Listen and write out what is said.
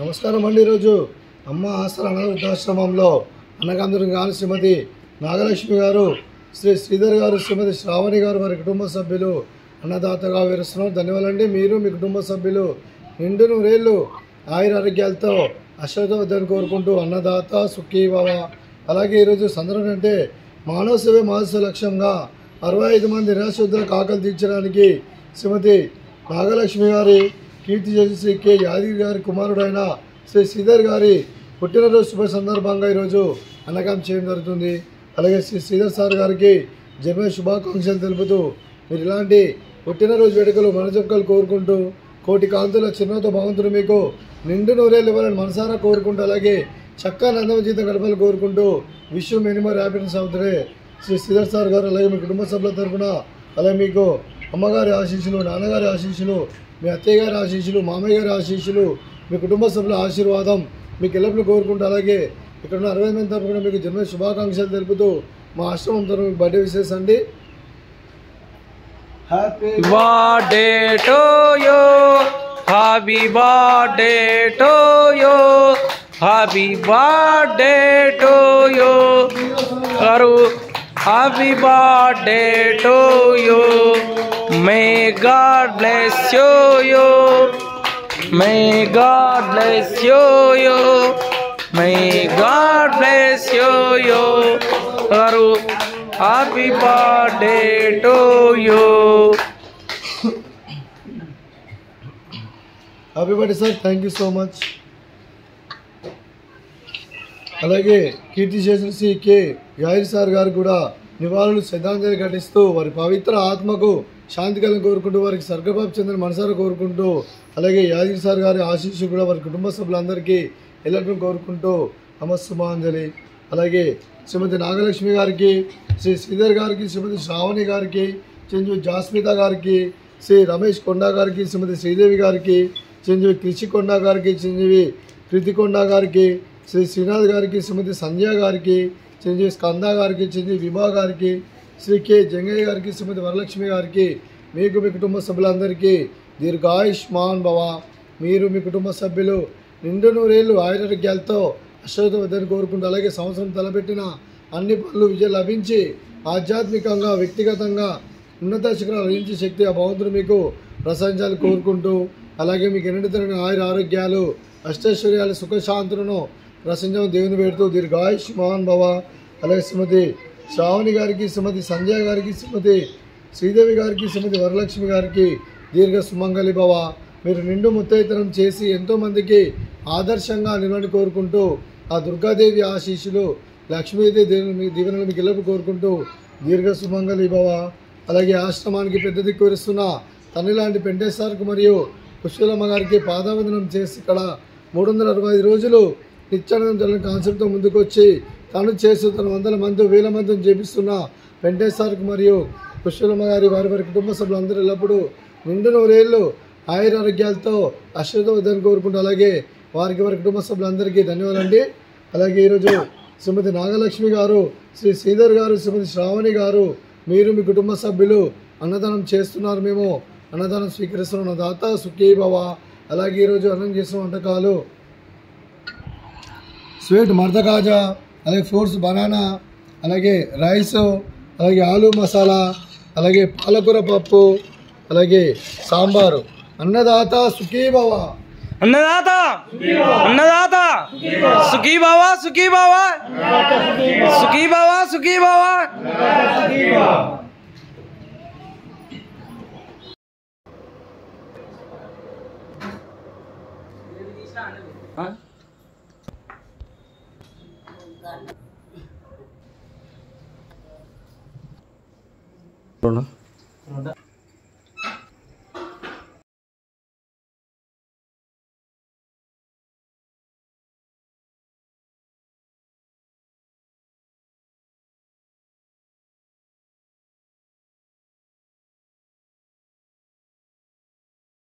నమస్కారం అండి. ఈరోజు అమ్మ ఆసరా అనాథ వృద్ధాశ్రమంలో అన్నగాంధుని గారు శ్రీమతి నాగలక్ష్మి గారు, శ్రీ శ్రీధర్ గారు, శ్రీమతి శ్రావణి గారు వారి కుటుంబ సభ్యులు అన్నదాతగా వివరిస్తున్నారు. ధన్యవాదాలండి. మీరు మీ కుటుంబ సభ్యులు నిండు నూరేళ్ళు ఆయుర ఆరోగ్యాలతో అశ్వతవద్దని కోరుకుంటూ అన్నదాత సుఖీ భవ. అలాగే ఈరోజు సందర్భం అంటే మానవ సేవే మానవ లక్ష్యంగా 65 మంది నిరాశ్రద్ధులకు ఆకలి తీర్చడానికి శ్రీమతి నాగలక్ష్మి గారి కీర్తి చేసి శ్రీ కె యాదగిరి గారి కుమారుడైన శ్రీ శ్రీధర్ గారి పుట్టినరోజు శుభ సందర్భంగా ఈరోజు అన్నదానం చేయడం జరుగుతుంది. అలాగే శ్రీ శ్రీధర్ సార్ గారికి జన్మ శుభాకాంక్షలు తెలుపుతూ మీరు ఇలాంటి పుట్టినరోజు వేడుకలు మనజొక్కలు కోరుకుంటూ కోటి కాంతుల చిరునవ్వుతో భగవంతుడు మీకు నిండు నూరేళ్ళు ఇవ్వాలని మనసారా కోరుకుంటూ అలాగే చక్కని అందమ జీవితం గడపాలని కోరుకుంటూ విష్ మెనీ మోర్ హ్యాపీనెస్ అవుతారే శ్రీ శ్రీధర్ సార్ గారు. అలాగే మీ కుటుంబ సభ్యుల తరఫున అలాగే మీకు అమ్మగారి ఆశీస్సులు, నాన్నగారి ఆశీస్సులు, మీ అత్తయ్య గారి ఆశీస్సులు, మామయ్య గారి ఆశీస్సులు, మీ కుటుంబ సభ్యుల ఆశీర్వాదం మీకు ఎల్లప్పుడూ కోరుకుంటూ అలాగే ఇక్కడ ఉన్న 60 మంది తరఫున మీకు జన్మ శుభాకాంక్షలు తెలుపుతూ మా ఆశ్రమం తరఫున మీకు బర్త్డే విషెస్ అండి. Happy birthday to you, happy birthday to you, happy birthday to you గారు, happy birthday to you. May God bless you, may God bless you, may God bless you గారు, happy birthday to you. Happy birthday sir, thank you so much. అలాగే కీర్తి చేసిన Shri K Yadagiri sir గారు కూడా నివాళులు శ్రద్ధాంజలి ఘటిస్తూ వారి పవిత్ర ఆత్మకు శాంతి కలను కోరుకుంటూ వారికి స్వర్గప్రాప్తి చెందిన మనసారా కోరుకుంటూ అలాగే యాదగిరి సార్ గారి ఆశీస్సు కూడా వారి కుటుంబ సభ్యులందరికీ ఎల్లప్పుడూ కోరుకుంటూ నమస్సుమాంజలి. అలాగే శ్రీమతి నాగలక్ష్మి గారికి, శ్రీ శ్రీధర్ గారికి, శ్రీమతి శ్రావణి గారికి, చెంజు జాస్మిత గారికి, శ్రీ రమేష్ కొండా గారికి, శ్రీమతి శ్రీదేవి గారికి, చెంజు కృషి కొండా గారికి, చెంజువి కృతి కొండా గారికి, శ్రీ శ్రీనాథ్ గారికి, శ్రీమతి సంధ్య గారికి, చెంజు స్కంద గారికి, చెంజు విభా గారికి, శ్రీ కె జంగయ్య గారికి, శ్రీమతి వరలక్ష్మి గారికి, మీకు మీ కుటుంబ సభ్యులందరికీ దీర్ఘాయుష్మాన్ భవ. మీరు మీ కుటుంబ సభ్యులు నిండు నూరేళ్ళు ఆయురారోగ్యాలతో అశ్వతవద్దని కోరుకుంటూ అలాగే సంవత్సరం తలపెట్టిన అన్ని పనులు విజయం లభించి ఆధ్యాత్మికంగా వ్యక్తిగతంగా ఉన్నత శిఖరాలు లభించే శక్తి ఆ భగవంతుడు మీకు ప్రశంసాలు కోరుకుంటూ అలాగే మీకు ఎన్నితరమైన ఆయుర ఆరోగ్యాలు అష్టైశ్వర్యాలు సుఖశాంతులను ప్రశంస దేవుని పెడుతూ దీర్ఘాయుష్మాన్ భవ. అలాగే శ్రీమతి శ్రావణి గారికి, శ్రీమతి సంజయ్ గారికి, శ్రీమతి శ్రీదేవి గారికి, శ్రీమతి వరలక్ష్మి గారికి దీర్ఘ సుమంగళి భవ. మీరు నిండు ముత్తైతనం చేసి ఎంతోమందికి ఆదర్శంగా నిలవని కోరుకుంటూ ఆ దుర్గాదేవి ఆశీస్సులు లక్ష్మీదేవి దీవెనలు మీకు ఎల్లప్పుడూ కోరుకుంటూ దీర్ఘ సుమంగళి భవ. అలాగే ఆశ్రమానికి పెద్ద దిక్కు వరుస్తున్న తల్లి లాంటి పెంటేశ్వరకు మరియు పుష్పలమ్మ గారికి పాదావందనం చేసి ఇక్కడ 365 రోజులు నిత్యానందం జరిగిన కాన్సెప్ట్తో ముందుకు వచ్చి తను చేస్తూ తన 100 మంది 1000 మందిని చేపిస్తున్న వెంకటేశ్వర్కి మరియు పుష్పలమ్మ గారి వారి కుటుంబ సభ్యులందరూ ఎల్లప్పుడూ నిండు నూరేళ్ళు ఆయుర ఆరోగ్యాలతో అశ్వతవద్దని కోరుకుంటూ అలాగే వారి కుటుంబ సభ్యులందరికీ ధన్యవాదాలండి. అలాగే ఈరోజు శ్రీమతి నాగలక్ష్మి గారు, శ్రీ శ్రీధర్ గారు, శ్రీమతి శ్రావణి గారు మీరు మీ కుటుంబ సభ్యులు అన్నదానం చేస్తున్నారు. మేము అన్నదానం స్వీకరిస్తున్నాం. దాత సుఖీ భవ. అలాగే ఈరోజు అన్నం చేసిన వంటకాలు స్వీట్ మర్ద కాజా, అలాగే ఫ్రూట్స్ బనానా, అలాగే రైస్, అలాగే ఆలు మసాలా, అలాగే పాలకూర పప్పు, అలాగే సాంబారు. అన్నదాత సుఖీ భవ, అన్నదాత అన్నదాత సుఖీ భవ, సుఖీ భవ, సుఖీ భవ, సుఖీ భవ. Pronto.